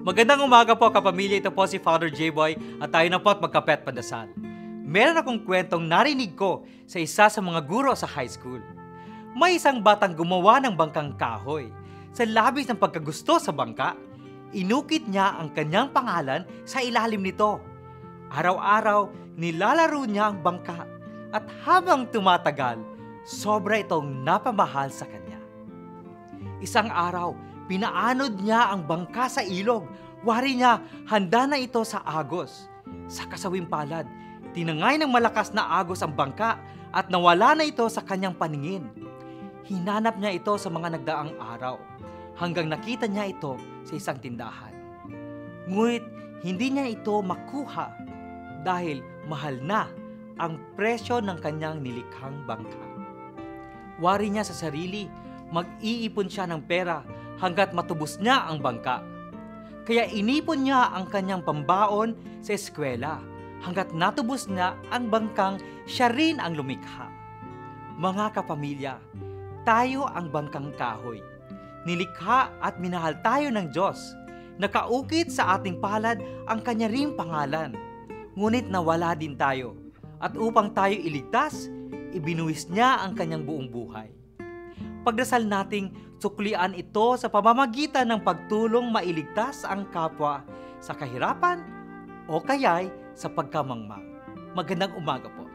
Magandang umaga po kapamilya, ito po si Father J-Boy at tayo na po at magkapet pandasal. Meron akong kwentong narinig ko sa isa sa mga guro sa high school. May isang batang gumawa ng bangkang kahoy. Sa labis ng pagkagusto sa bangka, inukit niya ang kanyang pangalan sa ilalim nito. Araw-araw, nilalaro niya ang bangka at habang tumatagal, sobra itong napamahal sa kanya. Isang araw, pinaanod niya ang bangka sa ilog. Wari niya, handa na ito sa agos. Sa kasawing palad, tinangay ng malakas na agos ang bangka at nawala na ito sa kanyang paningin. Hinanap niya ito sa mga nagdaang araw hanggang nakita niya ito sa isang tindahan. Ngunit hindi niya ito makuha dahil mahal na ang presyo ng kanyang nilikhang bangka. Wari niya sa sarili, mag-iipon siya ng pera hanggat matubos niya ang bangka. Kaya inipon niya ang kanyang pambaon sa eskwela hanggat natubos niya ang bangkang siya rin ang lumikha. Mga kapamilya, tayo ang bangkang kahoy. Nilikha at minahal tayo ng Diyos. Nakaukit sa ating palad ang kanya ring pangalan. Ngunit nawala din tayo. At upang tayo iligtas, ibinuwis niya ang kanyang buong buhay. Pagdasal nating suklian ito sa pamamagitan ng pagtulong mailigtas ang kapwa sa kahirapan o kaya'y sa pagkamangmang. Magandang umaga po.